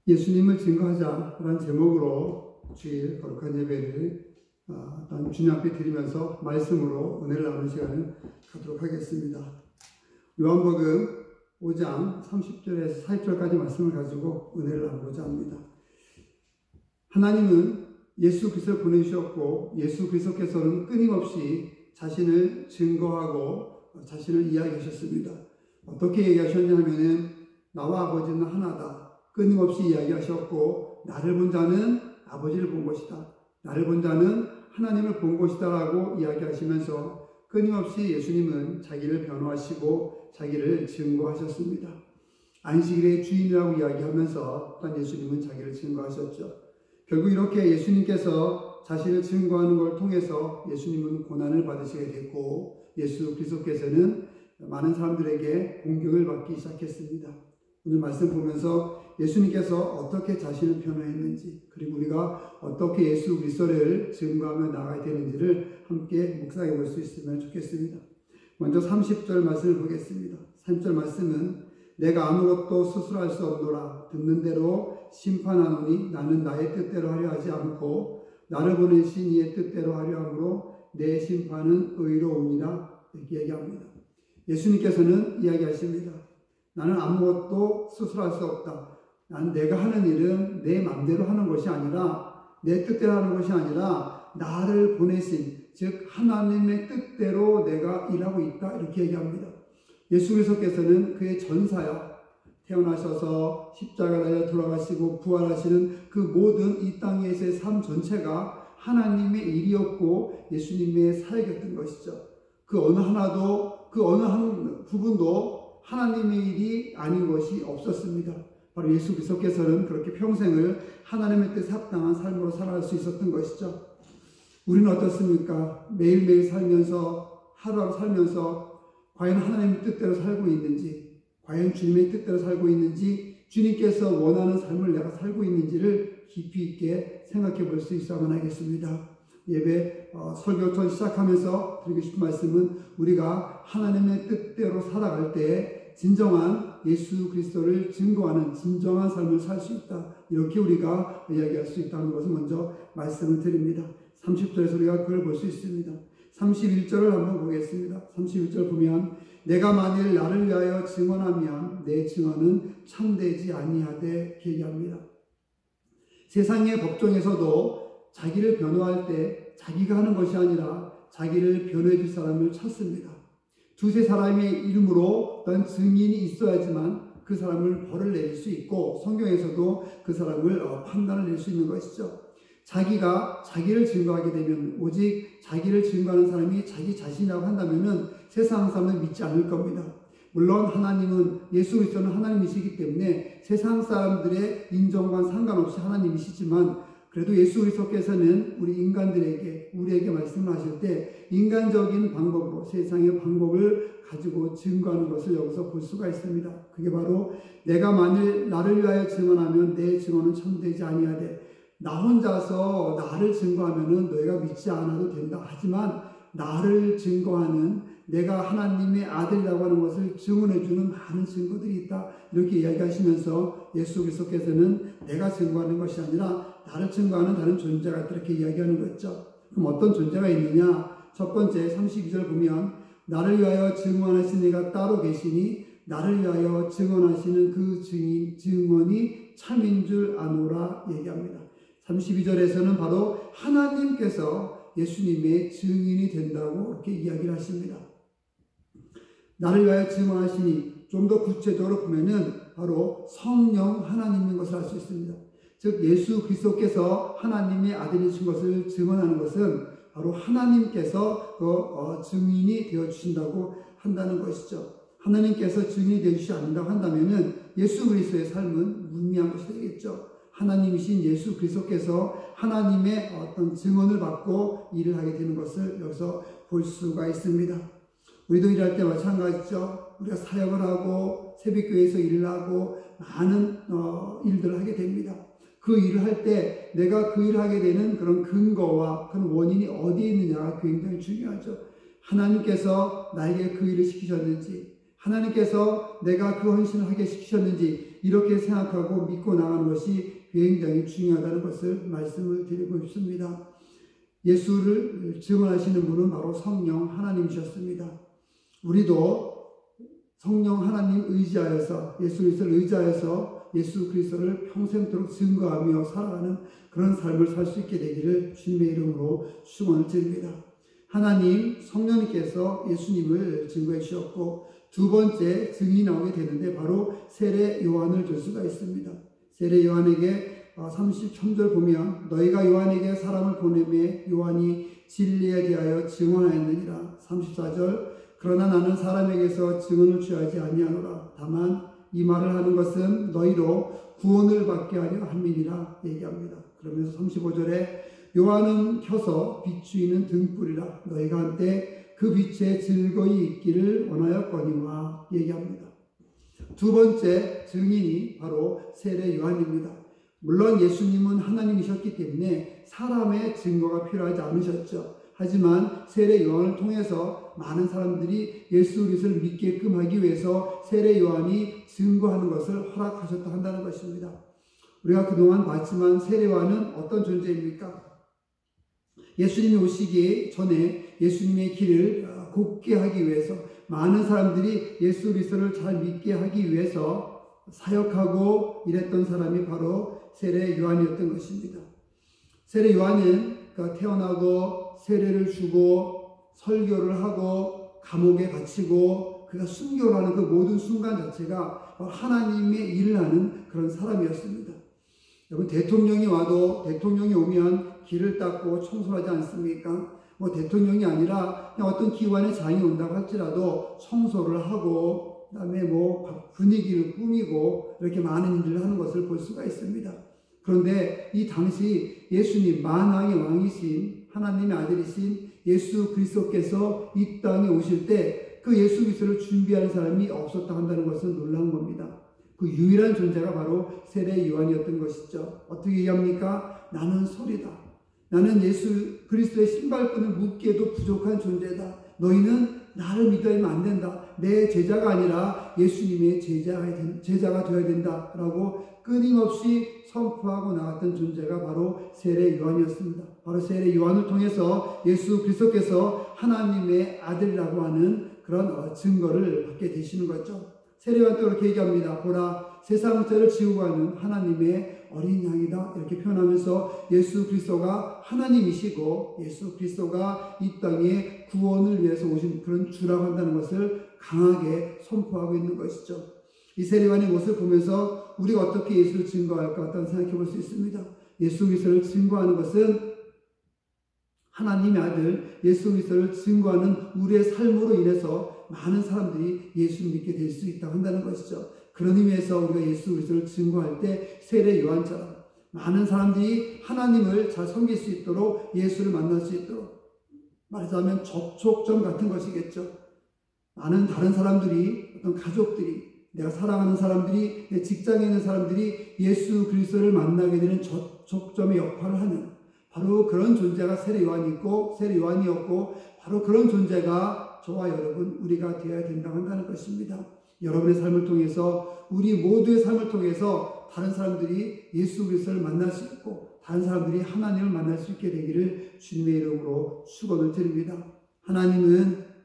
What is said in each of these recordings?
예수님을 증거하자라는 제목으로 주일 거룩한 예배를 주님 앞에 드리면서 말씀으로 은혜를 나누는 시간을 갖도록 하겠습니다. 요한복음 5장 30절에서 40절까지 말씀을 가지고 은혜를 나누고자 합니다. 하나님은 예수 그리스도를 보내주셨고 예수 그리스도께서는 끊임없이 자신을 증거하고 자신을 이야기하셨습니다. 어떻게 얘기하셨냐면은 나와 아버지는 하나다. 끊임없이 이야기하셨고 나를 본 자는 아버지를 본 것이다. 나를 본 자는 하나님을 본 것이다 라고 이야기하시면서 끊임없이 예수님은 자기를 변호하시고 자기를 증거하셨습니다. 안식일의 주인이라고 이야기하면서 또한 예수님은 자기를 증거하셨죠. 결국 이렇게 예수님께서 자신을 증거하는 걸 통해서 예수님은 고난을 받으시게 됐고 예수 그리스도께서는 많은 사람들에게 공격을 받기 시작했습니다. 오늘 말씀 보면서 예수님께서 어떻게 자신을 변호했는지 그리고 우리가 어떻게 예수 그리스도를 증거하며 나아가야 되는지를 함께 묵상해 볼 수 있으면 좋겠습니다. 먼저 30절 말씀을 보겠습니다. 30절 말씀은 내가 아무것도 스스로 할 수 없노라 듣는 대로 심판하노니 나는 나의 뜻대로 하려 하지 않고 나를 보내신 이의 뜻대로 하려 하므로 내 심판은 의로우니라 이렇게 얘기합니다. 예수님께서는 이야기하십니다. 나는 아무것도 스스로 할 수 없다. 난 내가 하는 일은 내 마음대로 하는 것이 아니라 내 뜻대로 하는 것이 아니라 나를 보내신 즉 하나님의 뜻대로 내가 일하고 있다 이렇게 얘기합니다. 예수 그리스도께서는 그의 전사여 태어나셔서 십자가 달려 돌아가시고 부활하시는 그 모든 이 땅에서의 삶 전체가 하나님의 일이었고 예수님의 사역이었던 것이죠. 그 어느 하나도 그 어느 한 부분도 하나님의 일이 아닌 것이 없었습니다. 바로 예수 그리스도께서는 그렇게 평생을 하나님의 뜻에 합당한 삶으로 살아갈 수 있었던 것이죠. 우리는 어떻습니까? 매일매일 살면서 하루하루 살면서 과연 하나님의 뜻대로 살고 있는지 과연 주님의 뜻대로 살고 있는지 주님께서 원하는 삶을 내가 살고 있는지를 깊이 있게 생각해 볼 수 있어야만 하겠습니다. 예배 설교부터 시작하면서 드리고 싶은 말씀은 우리가 하나님의 뜻대로 살아갈 때 진정한 예수 그리스도를 증거하는 진정한 삶을 살 수 있다. 이렇게 우리가 이야기할 수 있다는 것을 먼저 말씀을 드립니다. 30절에서 우리가 그걸 볼 수 있습니다. 31절을 한번 보겠습니다. 31절 보면 내가 만일 나를 위하여 증언하면 내 증언은 참되지 아니하되 얘기합니다. 세상의 법정에서도 자기를 변호할 때 자기가 하는 것이 아니라 자기를 변호해 줄 사람을 찾습니다. 두세 사람의 이름으로 어떤 증인이 있어야지만 그 사람을 벌을 내릴 수 있고 성경에서도 그 사람을 판단을 낼 수 있는 것이죠. 자기가 자기를 증거하게 되면 오직 자기를 증거하는 사람이 자기 자신이라고 한다면 세상 사람은 믿지 않을 겁니다. 물론 하나님은 예수 그리스도는 하나님이시기 때문에 세상 사람들의 인정과 상관없이 하나님이시지만 그래도 예수 그리스도께서는 우리 인간들에게 우리에게 말씀하실 때 인간적인 방법으로 세상의 방법을 가지고 증거하는 것을 여기서 볼 수가 있습니다. 그게 바로 내가 만일 나를 위하여 증언하면 내 증언은 참되지 아니하되 나 혼자서 나를 증거하면은 너희가 믿지 않아도 된다. 하지만 나를 증거하는 내가 하나님의 아들이라고 하는 것을 증언해주는 많은 증거들이 있다. 이렇게 이야기하시면서 예수 그리스도께서는 내가 증거하는 것이 아니라 나를 증거하는 다른 존재가 있다. 이렇게 이야기하는 거죠. 그럼 어떤 존재가 있느냐? 첫 번째 32절 보면 나를 위하여 증언하신 이가 따로 계시니 나를 위하여 증언하시는 그 증언이 참인 줄 아노라 얘기합니다. 32절에서는 바로 하나님께서 예수님의 증인이 된다고 이렇게 이야기를 하십니다. 나를 위하여 증언하시니 좀 더 구체적으로 보면은 바로 성령 하나님인 것을 알 수 있습니다. 즉 예수 그리스도께서 하나님의 아들이신 것을 증언하는 것은 바로 하나님께서 증인이 되어 주신다고 한다는 것이죠. 하나님께서 증인이 되어 주시지 않는다고 한다면은 예수 그리스도의 삶은 무의미한 것이 되겠죠. 하나님이신 예수 그리스도께서 하나님의 어떤 증언을 받고 일을 하게 되는 것을 여기서 볼 수가 있습니다. 우리도 일할 때 마찬가지죠. 우리가 사역을 하고 새벽교회에서 일을 하고 많은 일들을 하게 됩니다. 그 일을 할 때 내가 그 일을 하게 되는 그런 근거와 그런 원인이 어디에 있느냐가 굉장히 중요하죠. 하나님께서 나에게 그 일을 시키셨는지 하나님께서 내가 그 헌신을 하게 시키셨는지 이렇게 생각하고 믿고 나가는 것이 굉장히 중요하다는 것을 말씀을 드리고 싶습니다. 예수를 증언하시는 분은 바로 성령 하나님이셨습니다. 우리도 성령 하나님 의지하여서 예수 그리스도를 의지하여서 예수 그리스도를 평생토록 증거하며 살아가는 그런 삶을 살 수 있게 되기를 주님의 이름으로 축원을 드립니다. 하나님 성령님께서 예수님을 증거해 주셨고 두 번째 증인이 나오게 되는데 바로 세례 요한을 들 수가 있습니다. 세례 요한에게 33절 보면 너희가 요한에게 사람을 보내매 요한이 진리에 대하여 증언하였느니라. 34절 그러나 나는 사람에게서 증언을 취하지 아니하노라. 다만 이 말을 하는 것은 너희로 구원을 받게 하려 함이니라 얘기합니다. 그러면서 35절에 요한은 켜서 비추이는 등불이라. 너희가 한때 그 빛에 즐거이 있기를 원하였거니와 얘기합니다. 두 번째 증인이 바로 세례 요한입니다. 물론 예수님은 하나님이셨기 때문에 사람의 증거가 필요하지 않으셨죠. 하지만 세례 요한을 통해서 많은 사람들이 예수 그리스도를 믿게끔 하기 위해서 세례 요한이 증거하는 것을 허락하셨다 한다는 것입니다. 우리가 그동안 봤지만 세례 요한은 어떤 존재입니까? 예수님이 오시기 전에 예수님의 길을 곱게 하기 위해서 많은 사람들이 예수 그리스도를 잘 믿게 하기 위해서 사역하고 일했던 사람이 바로 세례 요한이었던 것입니다. 세례 요한은 태어나고 세례를 주고 설교를 하고 감옥에 갇히고 그가 순교를 하는 그 모든 순간 자체가 하나님의 일을 하는 그런 사람이었습니다. 여러분 대통령이 와도 대통령이 오면 길을 닦고 청소를 하지 않습니까? 대통령이 아니라 그냥 어떤 기관의 장이 온다고 할지라도 청소를 하고 그다음에 분위기를 꾸미고 이렇게 많은 일을 하는 것을 볼 수가 있습니다. 그런데 이 당시 예수님 만왕의 왕이신 하나님의 아들이신 예수 그리스도께서 이 땅에 오실 때 그 예수 그리스도를 준비하는 사람이 없었다 한다는 것은 놀라운 겁니다. 그 유일한 존재가 바로 세례 요한이었던 것이죠. 어떻게 얘기합니까? 나는 소리다. 나는 예수 그리스도의 신발끈을 묶기에도 부족한 존재다. 너희는 나를 믿으면 안 된다. 내 제자가 아니라 예수님의 제자가 되어야 된다. 라고 끊임없이 선포하고 나왔던 존재가 바로 세례 요한이었습니다. 바로 세례 요한을 통해서 예수 그리스도께서 하나님의 아들이라고 하는 그런 증거를 받게 되시는 거죠. 세례 요한 또 이렇게 얘기합니다. 보라, 세상 죄를 지우고 가는 하나님의 어린 양이다. 이렇게 표현하면서 예수 그리스도가 하나님이시고 예수 그리스도가 이 땅에 구원을 위해서 오신 그런 주라고 한다는 것을 강하게 선포하고 있는 것이죠. 이 세례 요한의 모습을 보면서 우리가 어떻게 예수를 증거할까 한번 생각해 볼 수 있습니다. 예수 그리스도를 증거하는 것은 하나님의 아들 예수 그리스도를 증거하는 우리의 삶으로 인해서 많은 사람들이 예수를 믿게 될 수 있다고 한다는 것이죠. 그런 의미에서 우리가 예수 그리스도를 증거할 때 세례 요한처럼 많은 사람들이 하나님을 잘 섬길 수 있도록 예수를 만날 수 있도록 말하자면 접촉점 같은 것이겠죠. 많은 다른 사람들이 어떤 가족들이 내가 사랑하는 사람들이 내 직장에 있는 사람들이 예수 그리스도를 만나게 되는 접촉점의 역할을 하는 바로 그런 존재가 세례 요한이었고 바로 그런 존재가 저와 여러분 우리가 되어야 된다고 한다는 것입니다. 여러분의 삶을 통해서 우리 모두의 삶을 통해서 다른 사람들이 예수 그리스도를 만날 수 있고 다른 사람들이 하나님을 만날 수 있게 되기를 주님의 이름으로 축원을 드립니다.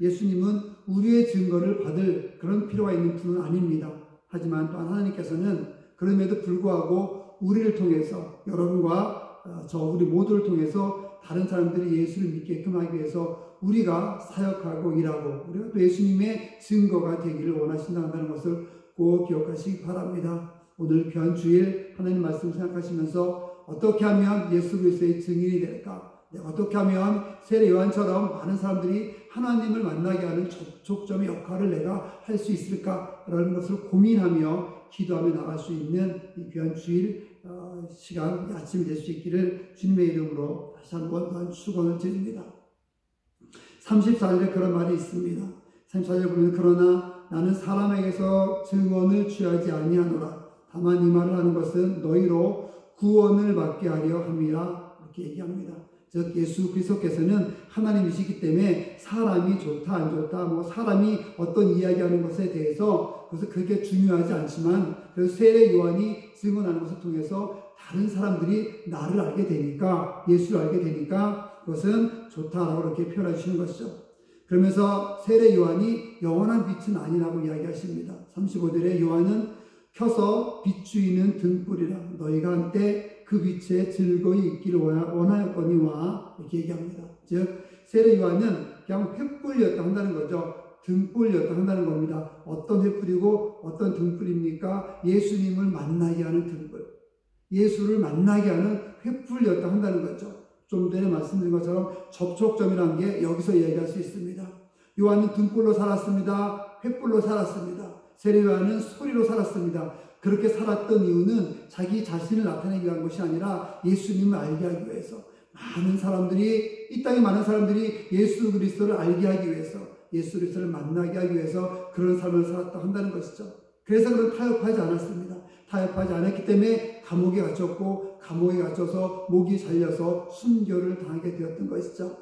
예수님은 우리의 증거를 받을 그런 필요가 있는 분은 아닙니다. 하지만 또한 하나님께서는 그럼에도 불구하고 우리를 통해서 여러분과 우리 모두를 통해서 다른 사람들이 예수를 믿게끔 하기 위해서 우리가 사역하고 일하고 우리가 또 예수님의 증거가 되기를 원하신다는 것을 꼭 기억하시기 바랍니다. 오늘 귀한 주일 하나님 말씀 생각하시면서 어떻게 하면 예수 그리스도의 증인이 될까? 어떻게 하면 세례 요한처럼 많은 사람들이 하나님을 만나게 하는 접촉점의 역할을 내가 할 수 있을까라는 것을 고민하며 기도하며 나갈 수 있는 이 귀한 주일 시간 아침이 될 수 있기를 주님의 이름으로 다시 한번 축원을 드립니다. 34절에 그런 말이 있습니다. 34절에 보면 그러나 나는 사람에게서 증언을 취하지 아니하노라. 다만 이 말을 하는 것은 너희로 구원을 받게 하려 함이라 이렇게 얘기합니다. 즉 예수 그리스도께서는 하나님이시기 때문에 사람이 좋다 안 좋다 사람이 어떤 이야기하는 것에 대해서 그것은 그렇게 중요하지 않지만 그래서 세례 요한이 증언하는 것을 통해서 다른 사람들이 나를 알게 되니까 예수를 알게 되니까 그것은 좋다라고 이렇게 표현해 주시는 것이죠. 그러면서 세례 요한이 영원한 빛은 아니라고 이야기하십니다. 35절에 요한은 켜서 비추이는 등불이라 너희가 한때 그 빛에 즐거이 있기를 원하였거니와 이렇게 얘기합니다. 즉 세례 요한은 그냥 횃불이었다 한다는 거죠. 등불이었다 한다는 겁니다. 어떤 횃불이고 어떤 등불입니까? 예수님을 만나게 하는 등불, 예수를 만나게 하는 횃불이었다 한다는 거죠. 좀 전에 말씀드린 것처럼 접촉점이라는 게 여기서 얘기할 수 있습니다. 요한은 등불로 살았습니다. 횃불로 살았습니다. 세례 요한은 소리로 살았습니다. 그렇게 살았던 이유는 자기 자신을 나타내기 위한 것이 아니라 예수님을 알게 하기 위해서 이 땅에 많은 사람들이 예수 그리스도를 알게 하기 위해서 예수 그리스도를 만나게 하기 위해서 그런 삶을 살았다 한다는 것이죠. 그래서 그는 타협하지 않았습니다. 타협하지 않았기 때문에 감옥에 갇혔고 감옥에 갇혀서 목이 잘려서 순교를 당하게 되었던 것이죠.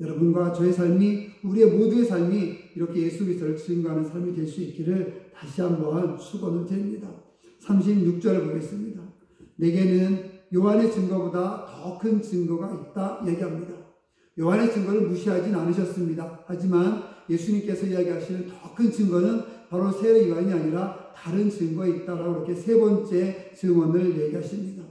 여러분과 저의 삶이 우리의 모두의 삶이 이렇게 예수 그리스도를 증거하는 삶이 될 수 있기를 다시 한번 축원을 드립니다. 36절을 보겠습니다. 내게는 요한의 증거보다 더 큰 증거가 있다 얘기합니다. 요한의 증거를 무시하진 않으셨습니다. 하지만 예수님께서 이야기하시는 더 큰 증거는 바로 세례 요한이 아니라 다른 증거가 있다라고 이렇게 세 번째 증언을 얘기하십니다.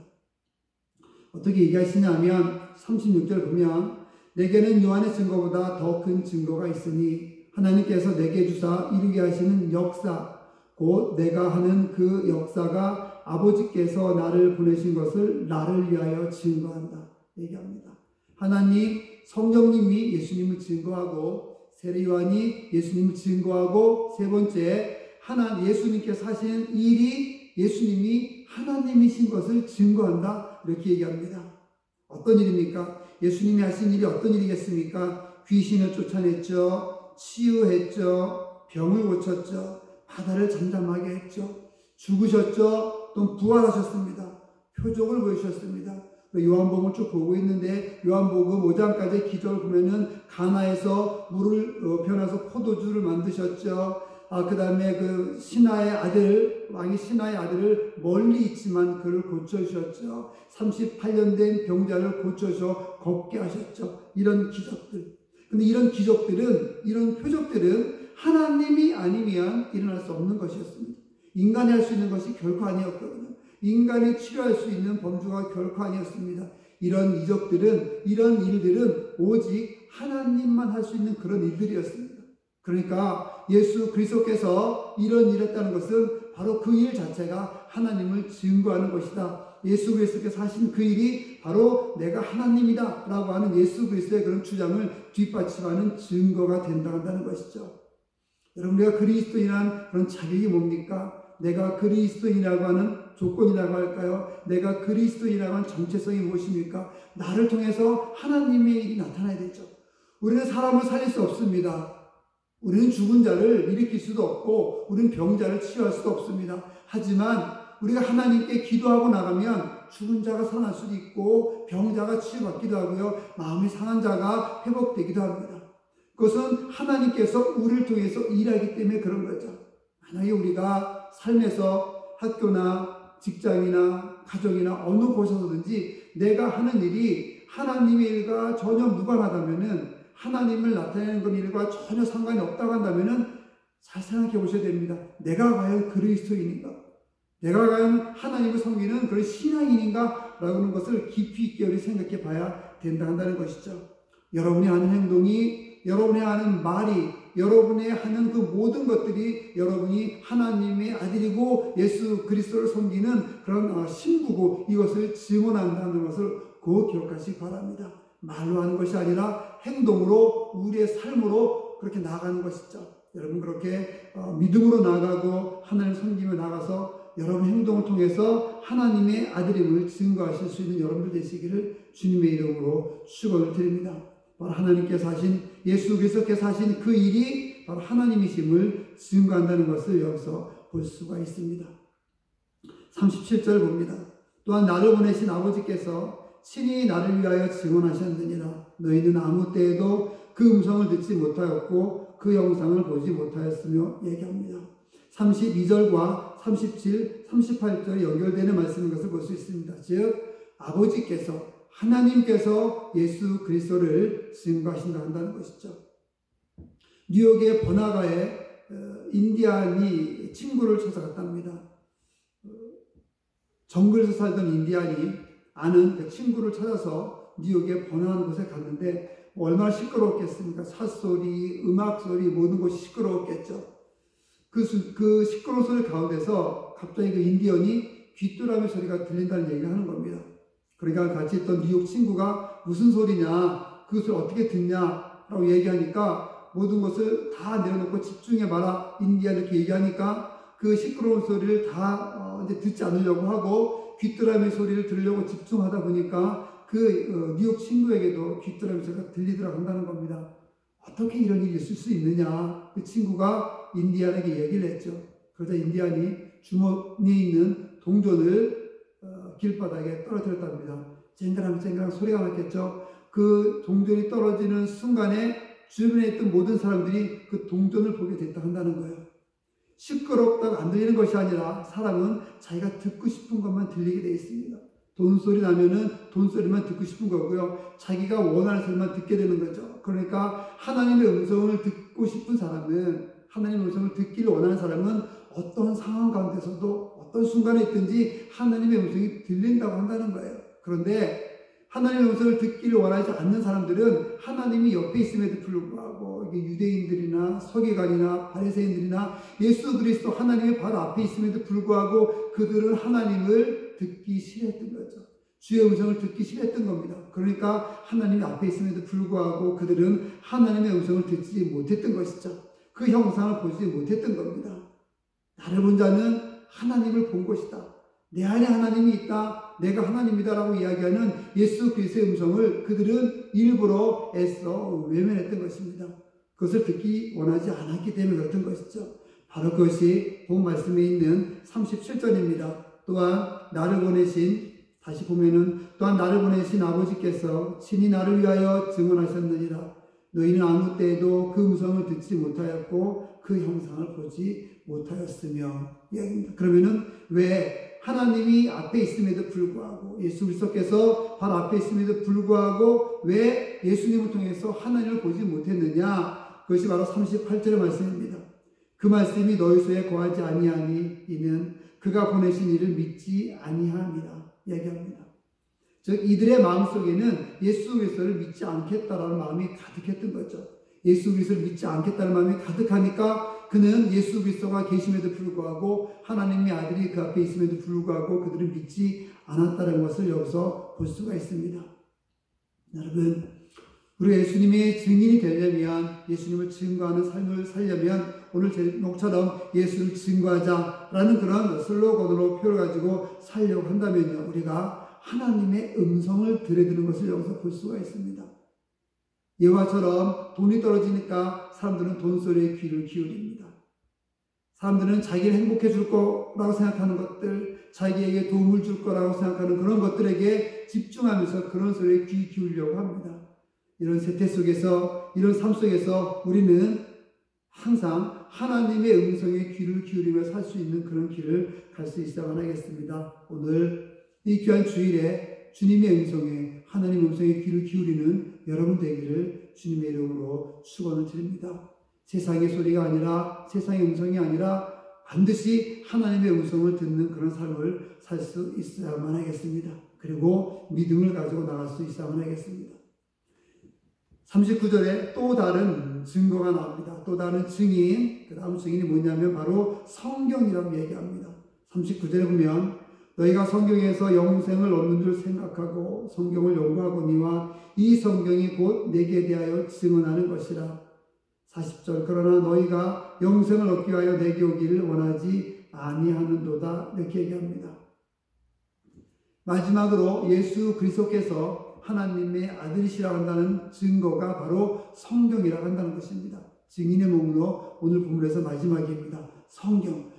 어떻게 얘기하시냐 하면 36절 보면 내게는 요한의 증거보다 더 큰 증거가 있으니 하나님께서 내게 주사 이루게 하시는 역사 곧 내가 하는 그 역사가 아버지께서 나를 보내신 것을 나를 위하여 증거한다 얘기합니다. 하나님 성령님이 예수님을 증거하고 세례 요한이 예수님을 증거하고 세 번째 예수님께서 하신 일이 예수님이 하나님이신 것을 증거한다 이렇게 얘기합니다. 어떤 일입니까? 예수님이 하신 일이 어떤 일이겠습니까? 귀신을 쫓아냈죠. 치유했죠. 병을 고쳤죠. 바다를 잠잠하게 했죠. 죽으셨죠. 또 부활하셨습니다. 표적을 보여주셨습니다. 요한복음을 쭉 보고 있는데 요한복음 5장까지 기적을 보면은 가나에서 물을 변화서 포도주를 만드셨죠. 그 다음에 그 왕이 신하의 아들을 멀리 있지만 그를 고쳐주셨죠. 38년 된 병자를 고쳐서 걷게 하셨죠. 이런 기적들. 근데 이런 기적들은, 이런 표적들은 하나님이 아니면 일어날 수 없는 것이었습니다. 인간이 할 수 있는 것이 결코 아니었거든요. 인간이 치료할 수 있는 범주가 결코 아니었습니다. 이런 이적들은, 이런 일들은 오직 하나님만 할 수 있는 그런 일들이었습니다. 그러니까 예수 그리스도께서 이런 일을 했다는 것은 바로 그 일 자체가 하나님을 증거하는 것이다. 예수 그리스도께서 하신 그 일이 바로 내가 하나님이다 라고 하는 예수 그리스도의 그런 주장을 뒷받침하는 증거가 된다는 것이죠. 여러분, 우리가 그리스도인이란 그런 자격이 뭡니까? 내가 그리스도인이라고 하는 조건이라고 할까요? 내가 그리스도인이라고 하는 정체성이 무엇입니까? 나를 통해서 하나님의 일이 나타나야 되죠. 우리는 사람을 살릴 수 없습니다. 우리는 죽은 자를 일으킬 수도 없고 우리는 병자를 치유할 수도 없습니다. 하지만 우리가 하나님께 기도하고 나가면 죽은 자가 살아날 수도 있고 병자가 치유받기도 하고요. 마음이 상한 자가 회복되기도 합니다. 그것은 하나님께서 우리를 통해서 일하기 때문에 그런 거죠. 만약에 우리가 삶에서 학교나 직장이나 가정이나 어느 곳에서든지 내가 하는 일이 하나님의 일과 전혀 무관하다면은 하나님을 나타내는 그 일과 전혀 상관이 없다고 한다면은 잘 생각해 보셔야 됩니다. 내가 과연 그리스도인인가? 내가 과연 하나님을 섬기는 그런 신앙인인가? 라는 것을 깊이 있게 우리 생각해 봐야 된다는 것이죠. 여러분이 하는 행동이, 여러분이 하는 말이, 여러분이 하는 그 모든 것들이 여러분이 하나님의 아들이고 예수 그리스도를 섬기는 그런 신부고 이것을 증언한다는 것을 꼭 기억하시기 바랍니다. 말로 하는 것이 아니라 행동으로 우리의 삶으로 그렇게 나아가는 것이죠. 여러분 그렇게 믿음으로 나아가고 하나님을 섬기며 나가서 여러분 행동을 통해서 하나님의 아들임을 증거하실 수 있는 여러분들 되시기를 주님의 이름으로 축원을 드립니다. 바로 하나님께서 하신 예수 그리스도께서 하신 그 일이 바로 하나님이심을 증거한다는 것을 여기서 볼 수가 있습니다. 37절 봅니다. 또한 나를 보내신 아버지께서 친히 나를 위하여 증언하셨느니라. 너희는 아무 때에도 그 음성을 듣지 못하였고 그 영상을 보지 못하였으며 얘기합니다. 32절과 37, 38절에 연결되는 말씀인 것을 볼 수 있습니다. 즉 아버지께서 하나님께서 예수 그리스도를 증거하신다 한다는 것이죠. 뉴욕의 버나가에 인디안이 친구를 찾아갔답니다. 정글에서 살던 인디안이 아는 그 친구를 찾아서 뉴욕의 번화한 곳에 갔는데 얼마나 시끄러웠겠습니까? 삿소리, 음악소리 모든 것이 시끄러웠겠죠. 그 시끄러운 소리 가운데서 갑자기 그 인디언이 귀뚜라미 소리가 들린다는 얘기를 하는 겁니다. 그러니까 같이 있던 뉴욕 친구가 무슨 소리냐, 그것을 어떻게 듣냐라고 얘기하니까 모든 것을 다 내려놓고 집중해봐라 인디언 이렇게 얘기하니까 그 시끄러운 소리를 다 이제 듣지 않으려고 하고 귀뚜라미 소리를 들으려고 집중하다 보니까 그 뉴욕 친구에게도 귀뚜라미 소리가 들리더라고 한다는 겁니다. 어떻게 이런 일이 있을 수 있느냐, 그 친구가 인디안에게 얘기를 했죠. 그러자 인디안이 주머니에 있는 동전을 길바닥에 떨어뜨렸답니다. 쨍그랑 소리가 났겠죠. 그 동전이 떨어지는 순간에 주변에 있던 모든 사람들이 그 동전을 보게 됐다 한다는 거예요. 시끄럽다고 안 들리는 것이 아니라 사람은 자기가 듣고 싶은 것만 들리게 되어 있습니다. 돈소리 나면은 돈소리만 듣고 싶은 거고요. 자기가 원하는 소리만 듣게 되는 거죠. 그러니까 하나님의 음성을 듣고 싶은 사람은, 하나님의 음성을 듣기를 원하는 사람은 어떤 상황 가운데서도 어떤 순간에 있든지 하나님의 음성이 들린다고 한다는 거예요. 그런데 하나님의 음성을 듣기를 원하지 않는 사람들은 하나님이 옆에 있음에도 불구하고 유대인들이나 서기관이나 바리새인들이나 예수 그리스도 하나님의 바로 앞에 있음에도 불구하고 그들은 하나님을 듣기 싫어했던 거죠. 주의 음성을 듣기 싫어했던 겁니다. 그러니까 하나님이 앞에 있음에도 불구하고 그들은 하나님의 음성을 듣지 못했던 것이죠. 그 형상을 보지 못했던 겁니다. 나를 본 자는 하나님을 본 것이다. 내 안에 하나님이 있다. 내가 하나님이다라고 이야기하는 예수 그리스도의 음성을 그들은 일부러 애써 외면했던 것입니다. 그것을 듣기 원하지 않았기 때문에 그랬던 것이죠. 바로 그것이 본 말씀에 있는 37절입니다. 또한 나를 보내신, 다시 보면은 또한 나를 보내신 아버지께서 친히 나를 위하여 증언하셨느니라. 너희는 아무 때에도 그 음성을 듣지 못하였고 그 형상을 보지 못하였으며 이야기입니다. 그러면은 왜 하나님이 앞에 있음에도 불구하고 예수 그리스도께서 바로 앞에 있음에도 불구하고 왜 예수님을 통해서 하나님을 보지 못했느냐? 그것이 바로 38절의 말씀입니다. 그 말씀이 너희 속에 거하지 아니하니 이는 그가 보내신 이를 믿지 아니함이라 이야기합니다. 즉 이들의 마음속에는 예수 그리스도를 믿지 않겠다라는 마음이 가득했던 거죠. 예수 그리스도를 믿지 않겠다는 마음이 가득하니까 그는 예수 그리스도가 계심에도 불구하고 하나님의 아들이 그 앞에 있음에도 불구하고 그들을 믿지 않았다는 것을 여기서 볼 수가 있습니다. 여러분, 우리 예수님의 증인이 되려면, 예수님을 증거하는 삶을 살려면 오늘 제목처럼 예수를 증거하자라는 그런 슬로건으로 표를 가지고 살려고 한다면요, 우리가 하나님의 음성을 들여드는 것을 여기서 볼 수가 있습니다. 예화처럼 돈이 떨어지니까 사람들은 돈소리에 귀를 기울입니다. 사람들은 자기를 행복해 줄 거라고 생각하는 것들, 자기에게 도움을 줄 거라고 생각하는 그런 것들에게 집중하면서 그런 소리에 귀 기울려고 합니다. 이런 세태 속에서, 이런 삶 속에서 우리는 항상 하나님의 음성에 귀를 기울이며 살 수 있는 그런 길을 갈 수 있어야만 하겠습니다. 오늘 이 귀한 주일에 주님의 음성에, 하나님의 음성에 귀를 기울이는 여러분 되기를 주님의 이름으로 축원을 드립니다. 세상의 소리가 아니라, 세상의 음성이 아니라 반드시 하나님의 음성을 듣는 그런 삶을 살 수 있어야만 하겠습니다. 그리고 믿음을 가지고 나갈 수 있어야만 하겠습니다. 39절에 또 다른 증거가 나옵니다. 또 다른 증인, 그 다음 증인이 뭐냐면 바로 성경이라고 얘기합니다. 39절에 보면 너희가 성경에서 영생을 얻는 줄 생각하고 성경을 연구하거니와 이 성경이 곧 내게 대하여 증언하는 것이라. 40절 그러나 너희가 영생을 얻기 위하여 내게 오기를 원하지 아니하는도다 이렇게 얘기합니다. 마지막으로 예수 그리스도께서 하나님의 아들이시라고 한다는 증거가 바로 성경이라고 한다는 것입니다. 증인의 몸으로 오늘 본문에서 마지막입니다.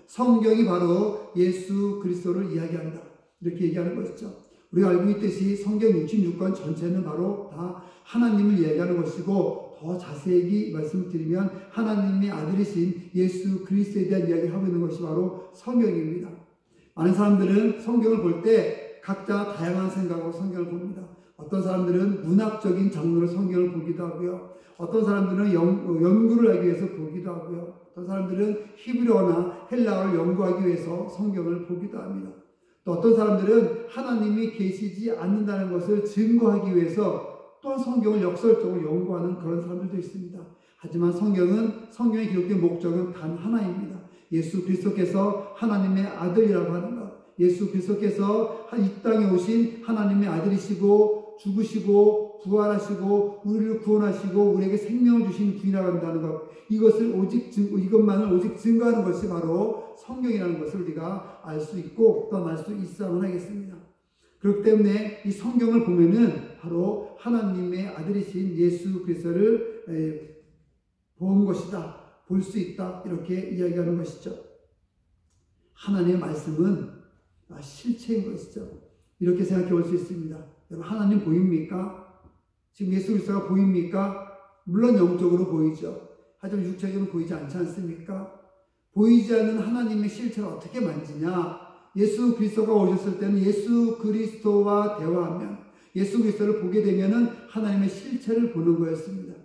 성경이 바로 예수 그리스도를 이야기한다. 이렇게 얘기하는 것이죠. 우리가 알고 있듯이 성경 66권 전체는 바로 다 하나님을 이야기하는 것이고, 더 자세히 말씀드리면 하나님의 아들이신 예수 그리스도에 대한 이야기를 하고 있는 것이 바로 성경입니다. 많은 사람들은 성경을 볼 때 각자 다양한 생각으로 성경을 봅니다. 어떤 사람들은 문학적인 장르로 성경을 보기도 하고요. 어떤 사람들은 연구를 하기 위해서 보기도 하고요. 어떤 사람들은 히브리어나 헬라어를 연구하기 위해서 성경을 보기도 합니다. 또 어떤 사람들은 하나님이 계시지 않는다는 것을 증거하기 위해서 또한 성경을 역설적으로 연구하는 그런 사람들도 있습니다. 하지만 성경에 기록된 목적은 단 하나입니다. 예수 그리스도께서 하나님의 아들이라고 하는 것, 예수 그리스도께서 이 땅에 오신 하나님의 아들이시고 죽으시고 부활하시고 우리를 구원하시고 우리에게 생명을 주신 분이라고 한다는 것, 이것만을 오직 증거하는 것이 바로 성경이라는 것을 우리가 알 수 있고 또 알 수 있어야만 하겠습니다. 그렇기 때문에 이 성경을 보면은 바로 하나님의 아들이신 예수 그리스도를 본 것이다, 볼 수 있다, 이렇게 이야기하는 것이죠. 하나님의 말씀은 실체인 것이죠. 이렇게 생각해 볼 수 있습니다. 여러분, 하나님 보입니까? 지금 예수 그리스도가 보입니까? 물론 영적으로 보이죠. 하지만 육체적으로 보이지 않지 않습니까? 보이지 않는 하나님의 실체를 어떻게 만지냐? 예수 그리스도가 오셨을 때는 예수 그리스도와 대화하면, 예수 그리스도를 보게 되면은 하나님의 실체를 보는 거였습니다.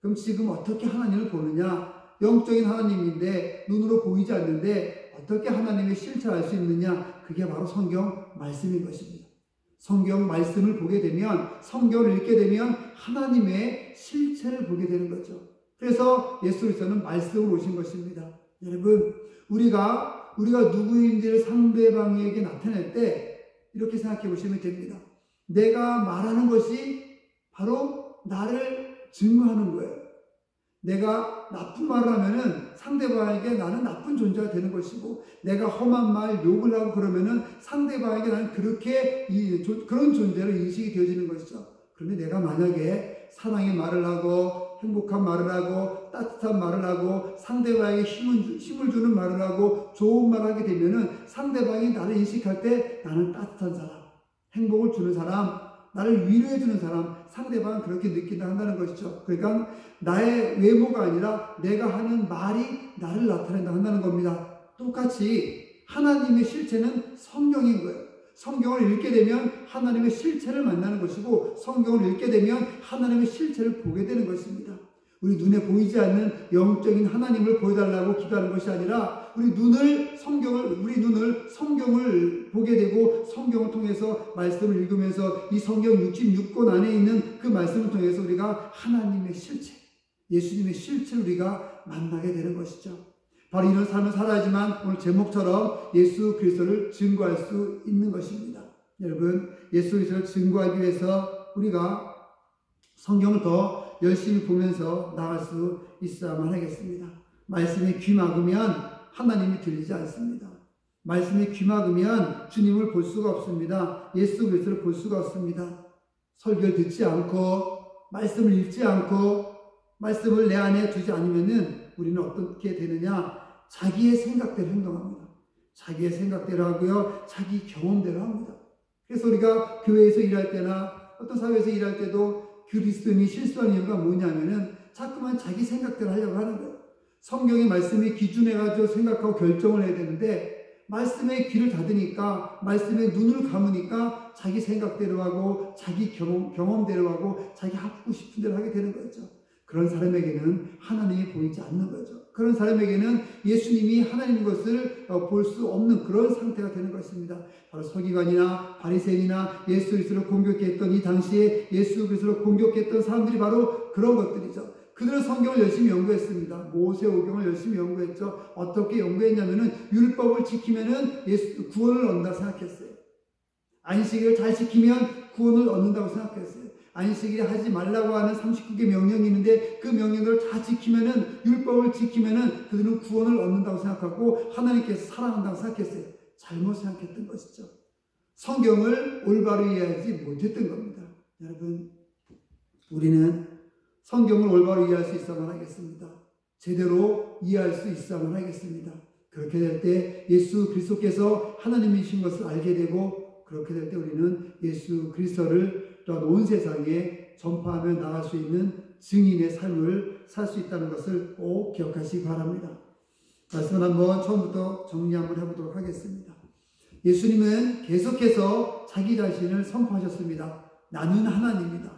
그럼 지금 어떻게 하나님을 보느냐? 영적인 하나님인데 눈으로 보이지 않는데 어떻게 하나님의 실체를 알 수 있느냐? 그게 바로 성경 말씀인 것입니다. 성경 말씀을 보게 되면, 성경을 읽게 되면 하나님의 실체를 보게 되는 거죠. 그래서 예수 그리스도는 말씀으로 오신 것입니다. 여러분, 우리가 누구인지를 상대방에게 나타낼 때 이렇게 생각해 보시면 됩니다. 내가 말하는 것이 바로 나를 증거하는 거예요. 내가 나쁜 말을 하면은 상대방에게 나는 나쁜 존재가 되는 것이고, 내가 험한 말, 욕을 하고 그러면은 상대방에게 나는 그런 존재로 인식이 되어지는 것이죠. 그런데 내가 만약에 사랑의 말을 하고, 행복한 말을 하고, 따뜻한 말을 하고, 상대방에게 힘을 주는 말을 하고, 좋은 말을 하게 되면은 상대방이 나를 인식할 때 나는 따뜻한 사람, 행복을 주는 사람, 나를 위로해주는 사람, 상대방은 그렇게 느낀다 한다는 것이죠. 그러니까 나의 외모가 아니라 내가 하는 말이 나를 나타낸다 한다는 겁니다. 똑같이 하나님의 실체는 성경인 거예요. 성경을 읽게 되면 하나님의 실체를 만나는 것이고, 성경을 읽게 되면 하나님의 실체를 보게 되는 것입니다. 우리 눈에 보이지 않는 영적인 하나님을 보여달라고 기도하는 것이 아니라 우리 눈을 성경을 보게 되고, 성경을 통해서 말씀을 읽으면서 이 성경 66권 안에 있는 그 말씀을 통해서 우리가 하나님의 실체, 예수님의 실체를 우리가 만나게 되는 것이죠. 바로 이런 삶을 살아야지만 오늘 제목처럼 예수 그리스도를 증거할 수 있는 것입니다. 여러분, 예수 그리스도를 증거하기 위해서 우리가 성경을 더 열심히 보면서 나갈 수 있어야만 하겠습니다. 말씀에 귀 막으면 하나님이 들리지 않습니다. 말씀에 귀 막으면 주님을 볼 수가 없습니다. 예수 그리스도를 볼 수가 없습니다. 설교를 듣지 않고, 말씀을 읽지 않고, 말씀을 내 안에 두지 않으면은 우리는 어떻게 되느냐? 자기의 생각대로 행동합니다. 자기의 생각대로 하고요, 자기 경험대로 합니다. 그래서 우리가 교회에서 일할 때나 어떤 사회에서 일할 때도 그리스도인이 실수하는 이유가 뭐냐면은 자꾸만 자기 생각대로 하려고 하는 거예요. 성경의 말씀에 기준해가지고 생각하고 결정을 해야 되는데, 말씀에 귀를 닫으니까, 말씀에 눈을 감으니까 자기 생각대로 하고, 자기 경험대로 하고, 자기 하고 싶은 대로 하게 되는 거죠. 그런 사람에게는 하나님이 보이지 않는 거죠. 그런 사람에게는 예수님이 하나님인 것을 볼 수 없는 그런 상태가 되는 것입니다. 바로 서기관이나 바리새인이나 예수 그리스도를 공격했던, 이 당시에 예수 그리스도를 공격했던 사람들이 바로 그런 것들이죠. 그들은 성경을 열심히 연구했습니다. 모세오경을 열심히 연구했죠. 어떻게 연구했냐면은 율법을 지키면은 구원을 얻는다 생각했어요. 안식일을 잘 지키면 구원을 얻는다고 생각했어요. 안식일에 하지 말라고 하는 39개 명령이 있는데 그 명령을 다 지키면은, 율법을 지키면은 그들은 구원을 얻는다고 생각하고 하나님께서 사랑한다고 생각했어요. 잘못 생각했던 것이죠. 성경을 올바로 이해하지 못했던 겁니다. 여러분, 우리는 성경을 올바로 이해할 수 있어야만 하겠습니다. 제대로 이해할 수 있어야만 하겠습니다. 그렇게 될 때 예수 그리스도께서 하나님이신 것을 알게 되고, 그렇게 될 때 우리는 예수 그리스도를 또한 온 세상에 전파하며 나갈 수 있는 증인의 삶을 살 수 있다는 것을 꼭 기억하시기 바랍니다. 말씀을 한번 처음부터 정리 한번 해보도록 하겠습니다. 예수님은 계속해서 자기 자신을 선포하셨습니다. 나는 하나님이다.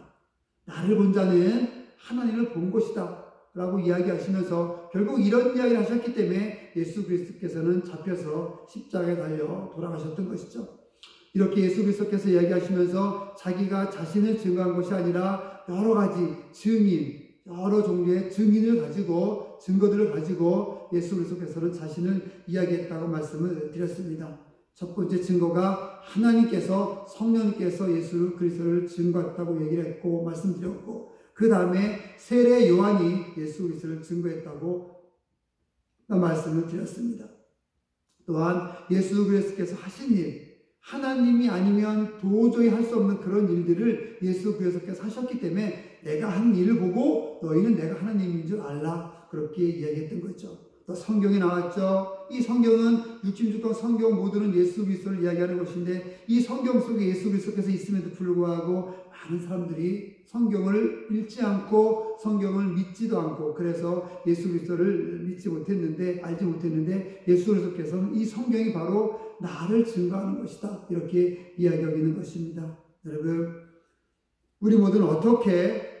나를 본 자는 하나님을 본 것이다 라고 이야기하시면서 결국 이런 이야기를 하셨기 때문에 예수 그리스도께서는 잡혀서 십자가에 달려 돌아가셨던 것이죠. 이렇게 예수 그리스도께서 이야기하시면서 자기가 자신을 증거한 것이 아니라 여러 가지 증인, 여러 종류의 증인을 가지고 증거들을 가지고 예수 그리스도께서는 자신을 이야기했다고 말씀을 드렸습니다. 첫 번째 증거가 하나님께서 성령님께서 예수 그리스도를 증거했다고 얘기를 했고 말씀드렸고, 그 다음에 세례 요한이 예수 그리스도를 증거했다고 말씀을 드렸습니다. 또한 예수 그리스도께서 하신 일, 하나님이 아니면 도저히 할 수 없는 그런 일들을 예수 그리스도께서 하셨기 때문에 내가 한 일을 보고 너희는 내가 하나님인 줄 알라, 그렇게 이야기했던 거죠. 또 성경이 나왔죠. 이 성경은 66권 성경 모두는 예수 그리스도를 이야기하는 것인데, 이 성경 속에 예수 그리스도께서 있음에도 불구하고 많은 사람들이 성경을 읽지 않고 성경을 믿지도 않고, 그래서 예수 그리스도를 믿지 못했는데, 알지 못했는데, 예수 그리스도께서는 이 성경이 바로 나를 증거하는 것이다, 이렇게 이야기하고 있는 것입니다. 여러분, 우리 모두는 어떻게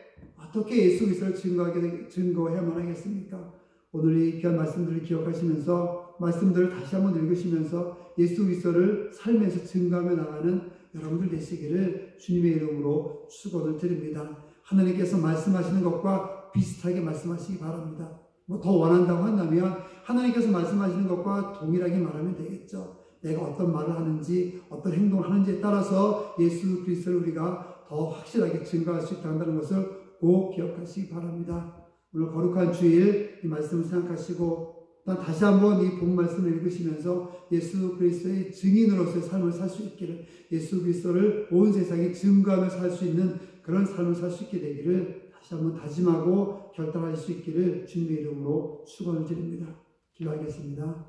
예수 그리스도를 증거해야만 하겠습니까? 오늘 이 귀한 말씀들을 기억하시면서 말씀들을 다시 한번 읽으시면서 예수 그리스도를 삶에서 증거하며 나가는 여러분들 되시기를 주님의 이름으로 축원을 드립니다. 하나님께서 말씀하시는 것과 비슷하게 말씀하시기 바랍니다. 더 원한다고 한다면 하나님께서 말씀하시는 것과 동일하게 말하면 되겠죠. 내가 어떤 말을 하는지, 어떤 행동을 하는지에 따라서 예수 그리스도를 우리가 더 확실하게 증거할 수 있다는 것을 꼭 기억하시기 바랍니다. 오늘 거룩한 주일 이 말씀을 생각하시고, 다시 한번 이 본 말씀을 읽으시면서 예수 그리스도의 증인으로서의 삶을 살 수 있기를, 예수 그리스도를 온 세상에 증거하며 살 수 있는 그런 삶을 살 수 있게 되기를 다시 한번 다짐하고 결단할 수 있기를 주님의 이름으로 축원을 드립니다. 기도하겠습니다.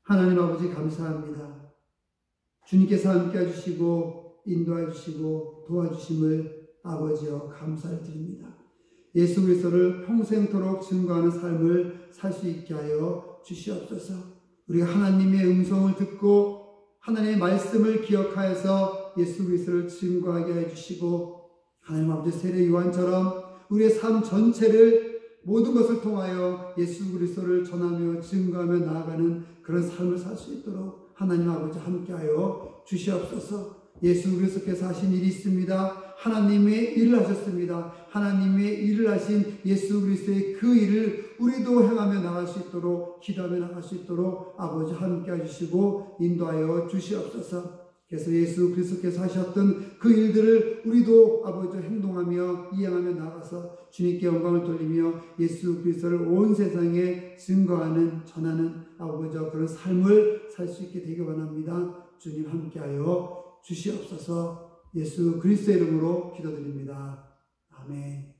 하나님 아버지 감사합니다. 주님께서 함께 해주시고 인도해 주시고 도와주심을 아버지여 감사를 드립니다. 예수 그리스도를 평생토록 증거하는 삶을 살 수 있게 하여 주시옵소서. 우리가 하나님의 음성을 듣고 하나님의 말씀을 기억하여서 예수 그리스도를 증거하게 해주시고, 하나님 아버지 세례 요한처럼 우리의 삶 전체를 모든 것을 통하여 예수 그리스도를 전하며 증거하며 나아가는 그런 삶을 살 수 있도록 하나님 아버지 함께하여 주시옵소서. 예수 그리스도께서 하신 일이 있습니다. 하나님의 일을 하셨습니다. 하나님의 일을 하신 예수 그리스도의 그 일을 우리도 행하며 나갈 수 있도록, 기도하며 나갈 수 있도록 아버지 함께 해주시고 인도하여 주시옵소서. 그래서 예수 그리스도께서 하셨던 그 일들을 우리도 아버지 행동하며 이행하며 나가서 주님께 영광을 돌리며 예수 그리스도를 온 세상에 증거하는, 전하는 아버지 그런 삶을 살 수 있게 되기 원합니다. 주님 함께하여 주시옵소서. 예수 그리스도의 이름으로 기도드립니다. 아멘.